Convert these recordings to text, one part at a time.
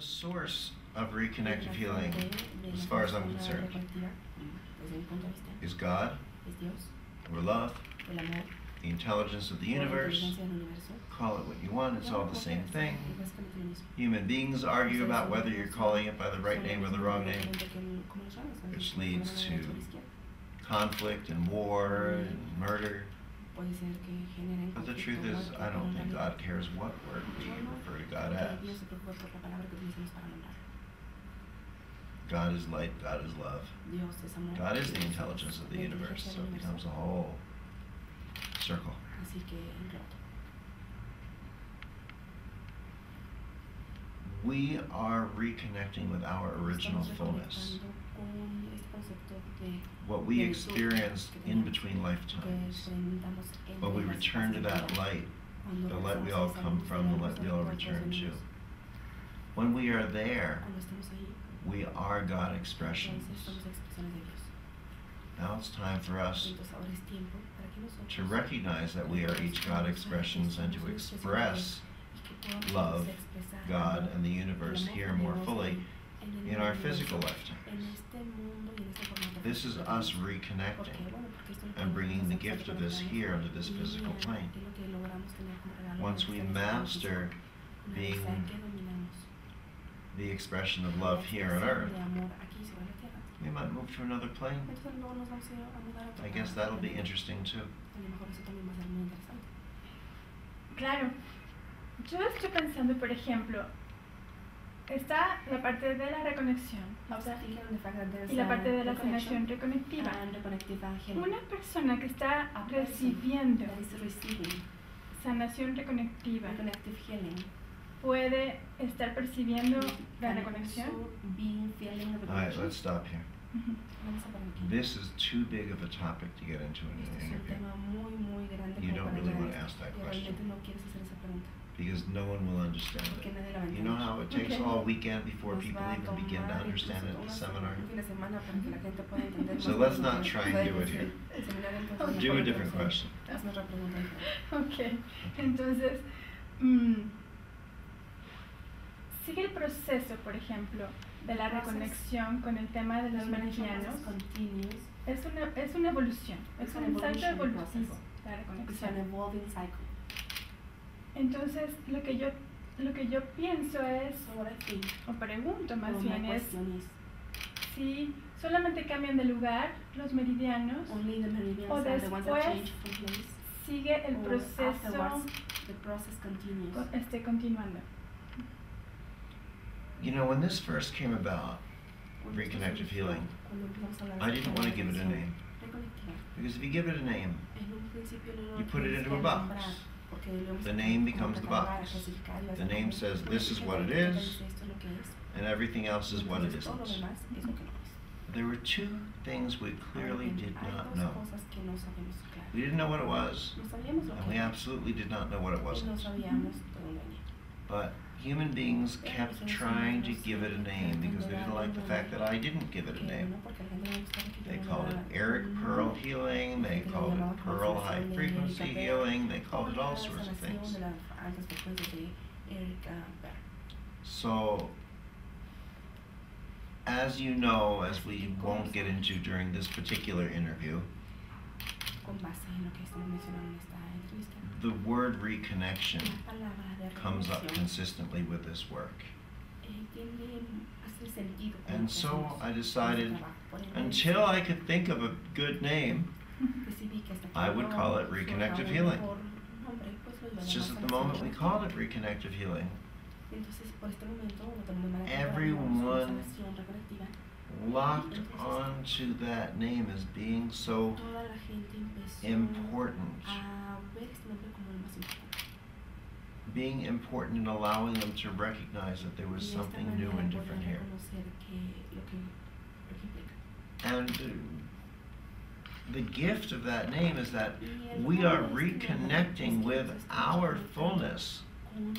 The source of reconnective healing, as far as I'm concerned, is God, or love, the intelligence of the universe. Call it what you want, it's all the same thing. Human beings argue about whether you're calling it by the right name or the wrong name, which leads to conflict and war and murder. But the truth is, I don't think God cares what word we refer to God as. God is light, God is love. God is the intelligence of the universe, so it becomes a whole circle. We are reconnecting with our original fullness. What we experienced in between lifetimes. When we return to that light, the light we all come from, the light we all return to. When we are there, we are God expressions. Now it's time for us to recognize that we are each God expressions and to express love, God, and the universe here more fully in our physical lifetimes. This is us reconnecting and bringing the gift of this here into this physical plane. Once we master being the expression of love here on earth, we might move to another plane. I guess that'll be interesting too. Claro. Yo estoy pensando, por ejemplo, está la parte de la reconexión y la parte de la sanación reconectiva. Una persona que está recibiendo sanación reconectiva puede estar percibiendo la reconexión. All right, let's stop here. This is too big of a topic to get into in an interview. You don't really want to ask that question because no one will understand it. You know how it takes all weekend before people even begin to understand it at the seminar? So let's not try and do it here. Do a different question. Okay. Entonces, sigue el proceso, por ejemplo, de la reconexión con el tema de los meridianos. Es una evolución, es un salto evolutivo, la reconexión. Entonces, lo que yo pienso es, o pregunto más bien, es si solamente cambian de lugar los meridianos o después sigue el proceso continuando. You know, when this first came about, reconnective healing, I didn't want to give it a name. Because if you give it a name, you put it into a box. The name becomes the box. The name says this is what it is, and everything else is what it isn't. There were two things we clearly did not know. We didn't know what it was, and we absolutely did not know what it wasn't. But human beings kept trying to give it a name because they didn't like the fact that I didn't give it a name. They called it Eric Pearl healing, they called it Pearl high frequency healing, they called it all sorts of things. So, as you know, as we won't get into during this particular interview, the word reconnection comes up consistently with this work. And so I decided, until I could think of a good name, I would call it reconnective healing. It's just at the moment we called it reconnective healing, everyone locked onto that name as being so important. Being important in allowing them to recognize that there was something new and different here. And the gift of that name is that we are reconnecting with our fullness,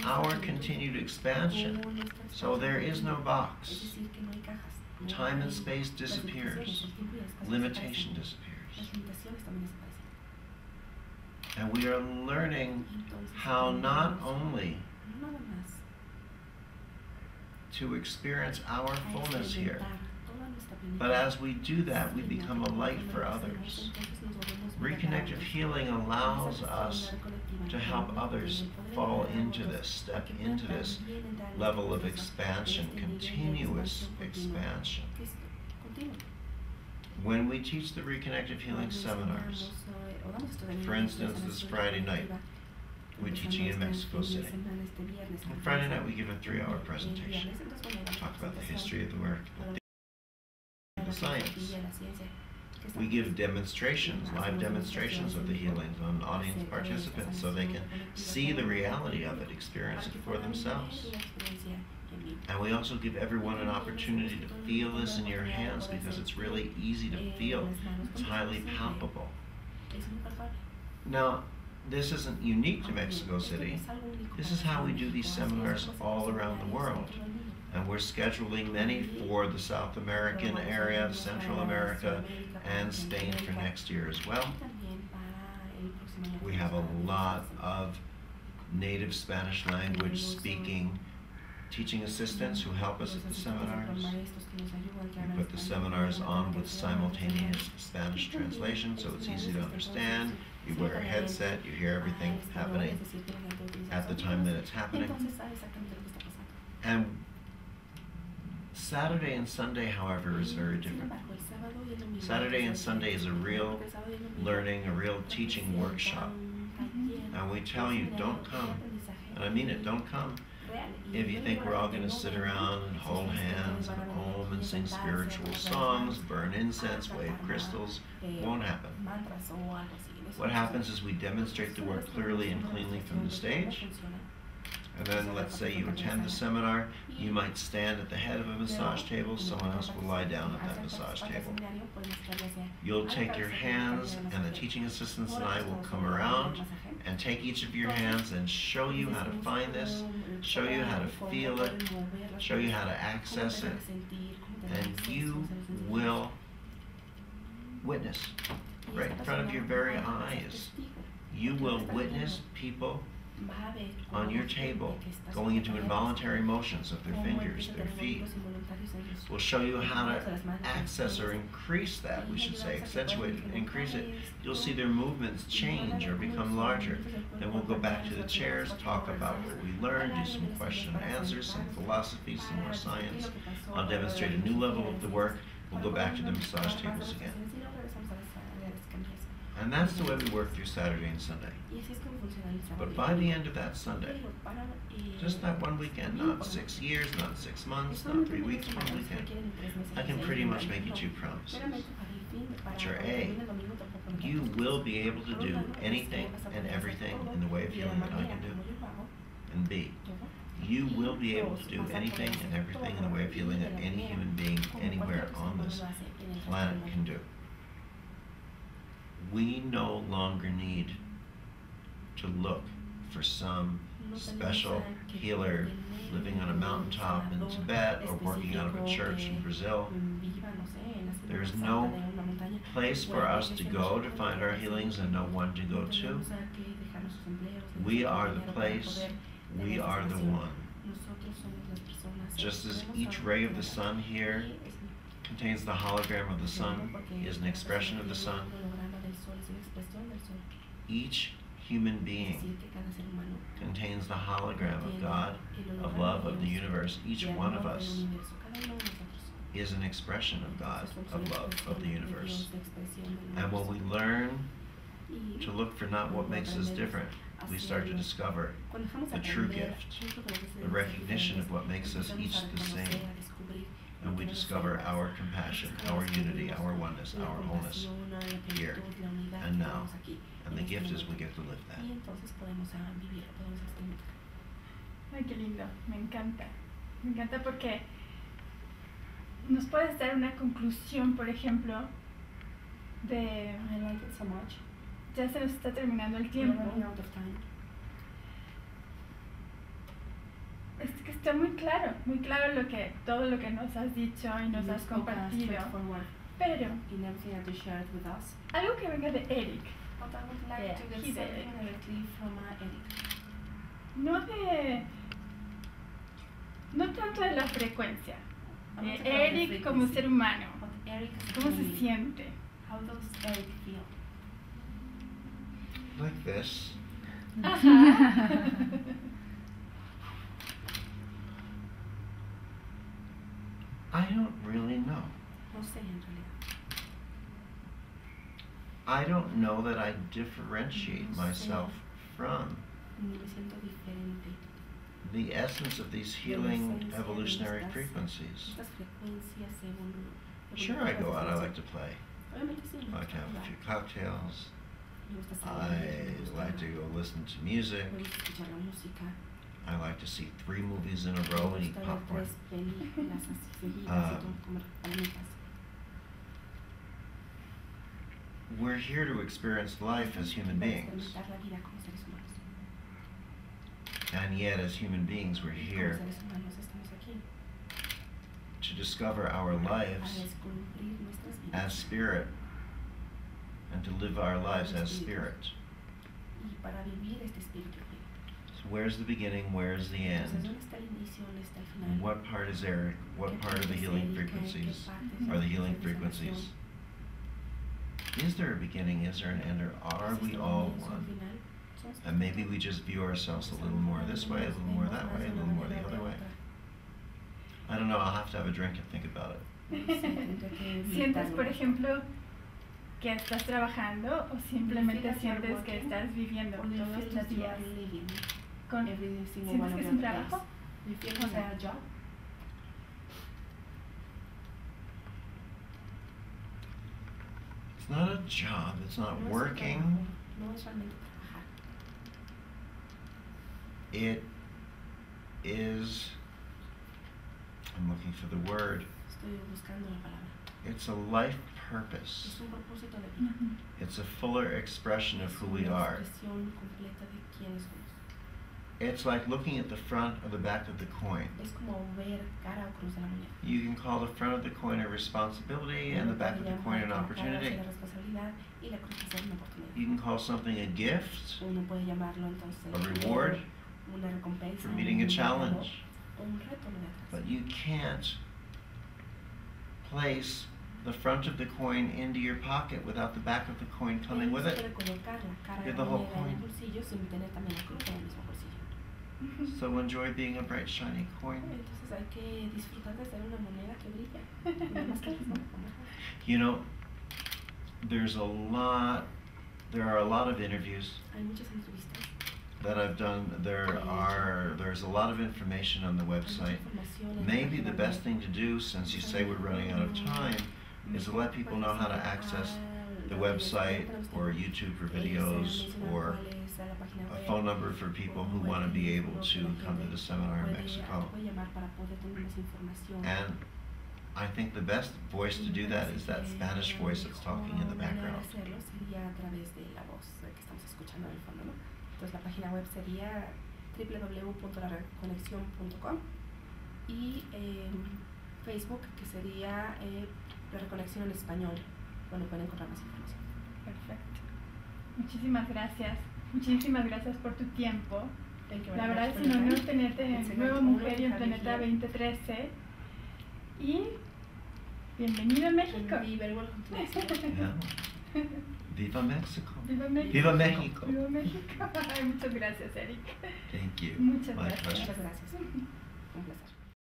our continued expansion. So there is no box. Time and space disappears. Limitation disappears. And we are learning how not only to experience our fullness here. But as we do that, we become a light for others. Reconnective healing allows us to help others fall into this, step into this level of expansion, continuous expansion. When we teach the reconnective healing seminars, for instance, this Friday night, we're teaching in Mexico City. On Friday night, we give a 3-hour presentation. Talk about the history of the work, the science. We give demonstrations, live demonstrations of the healings on audience participants so they can see the reality of it, experience it for themselves. And we also give everyone an opportunity to feel this in your hands because it's really easy to feel. It's highly palpable. Now, this isn't unique to Mexico City. This is how we do these seminars all around the world. And we're scheduling many for the South American area, Central America, and Spain for next year as well. We have a lot of native Spanish language speaking teaching assistants who help us at the seminars. We put the seminars on with simultaneous Spanish translation so it's easy to understand. You wear a headset, you hear everything happening at the time that it's happening. And Saturday and Sunday, however, is very different. Saturday and Sunday is a real learning, a real teaching workshop. And we tell you, don't come, and I mean it, don't come if you think we're all going to sit around and hold hands and om and sing spiritual songs, burn incense, wave crystals. Won't happen. What happens is we demonstrate the work clearly and cleanly from the stage. And then let's say you attend the seminar, you might stand at the head of a massage table, someone else will lie down at that massage table. You'll take your hands, and the teaching assistants and I will come around and take each of your hands and show you how to find this, show you how to feel it, show you how to access it, and you will witness right in front of your very eyes. You will witness people on your table going into involuntary motions of their fingers, their feet. We'll show you how to access or increase that, we should say, accentuate it, increase it. You'll see their movements change or become larger. Then we'll go back to the chairs, talk about what we learned, do some question and answers, some philosophy, some more science. I'll demonstrate a new level of the work. We'll go back to the massage tables again. And that's the way we work through Saturday and Sunday. But by the end of that Sunday, just that one weekend, not 6 years, not 6 months, not 3 weeks, one weekend, I can pretty much make you 2 promises. Which are A, you will be able to do anything and everything in the way of healing that I can do. And B, you will be able to do anything and everything in the way of healing that any human being anywhere on this planet can do. We no longer need to look for some special healer living on a mountaintop in Tibet or working out of a church in Brazil. There is no place for us to go to find our healings and no one to go to. We are the place, we are the one. Just as each ray of the sun here contains the hologram of the sun, is an expression of the sun, each human being contains the hologram of God, of love, of the universe. Each one of us is an expression of God, of love, of the universe. And when we learn to look for not what makes us different, we start to discover the true gift, the recognition of what makes us each the same. And we discover our compassion, our unity, our oneness, our wholeness here and now. And the gift is we get to live that. Ay, qué lindo, me encanta. Me encanta porque nos puedes dar una conclusión, por ejemplo, de... I like it so much. Ya se nos está terminando el tiempo. Es que está muy claro todo lo que nos has dicho y nos has compartido. Pero algo que venga de Eric. No de no tanto de la frecuencia. Eric como ser humano, ¿cómo se siente? How does Eric feel? Like this. I don't really know. No sé en realidad. I don't know that I differentiate myself from Ni me siento diferente. the essence of these healing evolutionary frequencies. Estas frecuencias Sure, I go out, I like to play. Obviamente sí, I like to have a few cocktails. me gusta I salir, me gusta like to go listen to music. escuchar la música. I like to see 3 movies in a row and eat Me gusta ver popcorn. 3 películas así seguidas y comer palomitas. We're here to experience life as human beings. Experimentar la vida como seres humanos. And yet, as human beings, we're Como here seres humanos estamos aquí to discover our para lives descubrir nuestras vidas as spirit and to live our lives as spirit. y para vivir este espíritu vivo. So where's the beginning? Where's the Entonces, end? ¿dónde está el inicio? ¿Dónde está el final? And what part is Eric? What part of the healing frequencies are the healing frequencies? Is there a beginning? Is there an end? Or are we all one? And maybe we just view ourselves a little more this way, a little more that way, a little more the other way. I don't know, I'll have to have a drink and think about it. ¿Sientes, por ejemplo, que estás trabajando o simplemente sientes que estás viviendo todos los días? ¿Sientes que es un trabajo? O sea, job. It's not a job, it's not working. No es realmente trabajar. It is, I'm looking for the word, Estoy buscando la palabra. it's a life purpose. Es un propósito de vida. It's a fuller expression of who we Es una are. expresión completa de quiénes somos. It's like looking at the front or the back of the coin. Es como ver cara o cruz de la moneda. You can call the front of the coin a responsibility and the back of the coin an opportunity. La responsabilidad y la cruz va a ser una oportunidad. You can call something a gift, Uno puede llamarlo entonces a reward una recompensa, for meeting a un regalo, challenge. o un reto de atrás. But you can't place the front of the coin into your pocket without the back of the coin coming with No se it. puede colocar la cara de Get la the whole moneda en el coin. bolsillo sin tener también la cruz en el mismo bolsillo. So enjoy being a bright, shiny coin. Entonces hay que disfrutar de ser una moneda que brilla. Nada más que no. You know, there are a lot of interviews Hay muchas entrevistas. that I've done. There's a lot of information on the website. Maybe the best thing to do, since you say we're running out of time, is to let people know how to access the website or YouTube for videos or a phone number for people who want to be able to come to the seminar in Mexico. And I think the best voice to do that is that Spanish voice that's talking in the background. Entonces la página web sería www.lareconexion.com y Facebook, que sería La Reconexión en Español, donde pueden encontrar más información. Perfecto. Muchísimas gracias. Muchísimas gracias por tu tiempo. La verdad es un honor tenerte en Nueva Mujer y en Planeta 2013. Y bienvenido a México. Yeah. Viva Mexico. Viva México. Viva México. Viva México. Muchas gracias, Eric. Thank you. Muchas My gracias. pleasure. Muchas gracias. Un placer.